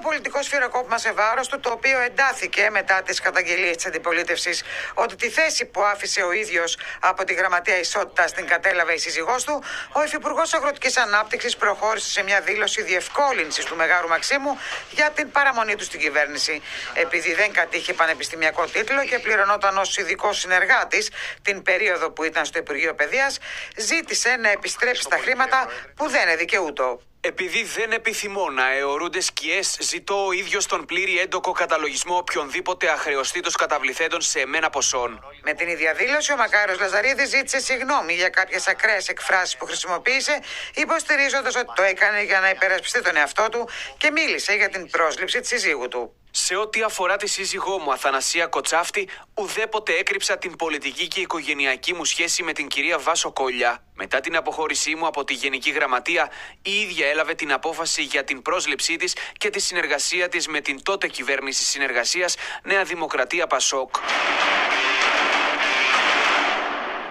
πολιτικό σφυροκόπημα σε βάρος του, το οποίο εντάθηκε μετά τις καταγγελίες της αντιπολίτευσης ότι τη θέση που άφησε ο ίδιος από τη Γραμματεία Ισότητας την κατέλαβε η σύζυγός του. Ο Υφυπουργός Αγροτικής Ανάπτυξης προχώρησε σε μια δήλωση διευκόλυνσης του Μεγάρου Μαξίμου για την παραμονή του στην κυβέρνηση. Επειδή δεν κατήχε πανεπιστημιακό τίτλο και πληρωνόταν ως ειδικός συνεργάτης την περίοδο που ήταν στο Υπουργείο Παιδείας, ζήτησε να επιστρέψει τα χρήματα που δεν εδικαιούτο. Επειδή δεν επιθυμώ να αιωρούνται σκιές, ζητώ ο ίδιος τον πλήρη έντοκο καταλογισμό οποιονδήποτε αχρεωστήτως καταβληθέντων σε εμένα ποσών. Με την ίδια δήλωση, ο Μακάριος Λαζαρίδης ζήτησε συγγνώμη για κάποιες ακραίες εκφράσεις που χρησιμοποίησε, υποστηρίζοντας ότι το έκανε για να υπερασπιστεί τον εαυτό του και μίλησε για την πρόσληψη της σύζυγου του. Σε ό,τι αφορά τη σύζυγό μου, Αθανασία Κοτσάφτη, ουδέποτε έκρυψα την πολιτική και οικογενειακή μου σχέση με την κυρία Βάσο Κόλλια. Μετά την αποχώρησή μου από τη Γενική Γραμματεία, η ίδια έλαβε την απόφαση για την πρόσληψή της και τη συνεργασία της με την τότε κυβέρνηση συνεργασίας Νέα Δημοκρατία Πασόκ.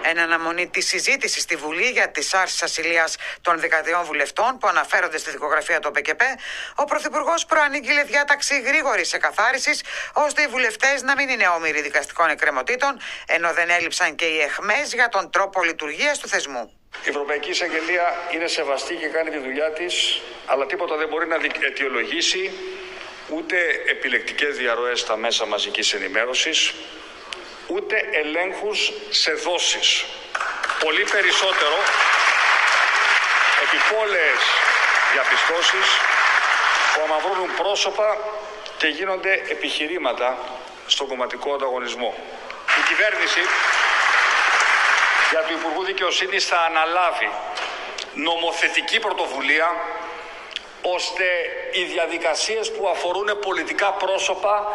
Εν αναμονή τη συζήτηση στη Βουλή για τη άρση ασυλίας των 13 βουλευτών που αναφέρονται στη δικογραφία του ΟΠΕΚΕΠΕ, ο Πρωθυπουργός προανήγγειλε διάταξη γρήγορης εκαθάρισης, ώστε οι βουλευτές να μην είναι όμοιροι δικαστικών εκκρεμωτήτων, ενώ δεν έλειψαν και οι αιχμές για τον τρόπο λειτουργίας του θεσμού. Η Ευρωπαϊκή Εισαγγελία είναι σεβαστή και κάνει τη δουλειά της, αλλά τίποτα δεν μπορεί να αιτιολογήσει ούτε επιλεκτικές διαρροές στα μέσα μαζικής ενημέρωσης, ούτε ελέγχους σε δόσεις. Πολύ περισσότερο επιπόλαιες διαπιστώσεις που αμαυρώνουν πρόσωπα και γίνονται επιχειρήματα στον κομματικό ανταγωνισμό. Η κυβέρνηση για του Υπουργού Δικαιοσύνης θα αναλάβει νομοθετική πρωτοβουλία ώστε οι διαδικασίες που αφορούν πολιτικά πρόσωπα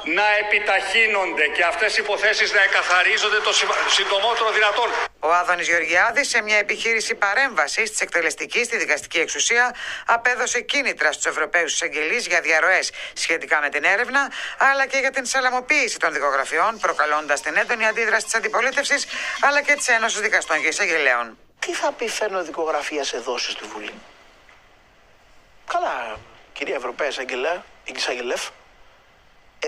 να επιταχύνονται και αυτές οι υποθέσεις να εκαθαρίζονται το συντομότερο δυνατόν. Ο Άδωνης Γεωργιάδης, σε μια επιχείρηση παρέμβασης της εκτελεστικής στη δικαστική εξουσία, απέδωσε κίνητρα στους Ευρωπαίους εισαγγελείς για διαρροές σχετικά με την έρευνα, αλλά και για την σαλαμοποίηση των δικογραφιών, προκαλώντας την έντονη αντίδραση της αντιπολίτευσης αλλά και της Ένωσης Δικαστών και Εισαγγελέων. Τι θα πει φέρνω δικογραφία σε δόσεις στη Βουλή? Καλά, κυρία Ευρωπαία Εισαγγελέφ.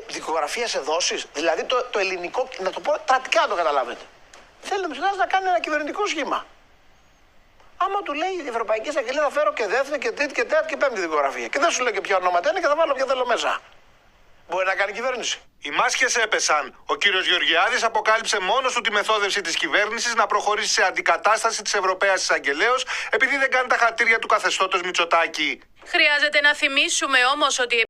Δικογραφία σε δόσεις. Δηλαδή το ελληνικό, να το πω κρατικά να το καταλάβετε. Θέλει να κάνει ένα κυβερνητικό σχήμα. Άμα του λέει η Ευρωπαϊκή Εισαγγελία θα φέρω και δεύτερη και τρίτη και τέταρτη και πέμπτη δικογραφία. Και δεν σου λέει και ποια ονόματα είναι και θα βάλω ποια θέλω μέσα. Μπορεί να κάνει κυβέρνηση. Οι μάσκες έπεσαν. Ο κύριος Γεωργιάδης αποκάλυψε μόνος του τη μεθόδευση της κυβέρνησης να προχωρήσει σε αντικατάσταση της Ευρωπαίας Εισαγγελέως, επειδή δεν κάνει τα χαρτίρια του καθεστώτος Μητσοτάκη. Χρειάζεται να θυμίσουμε όμως ότι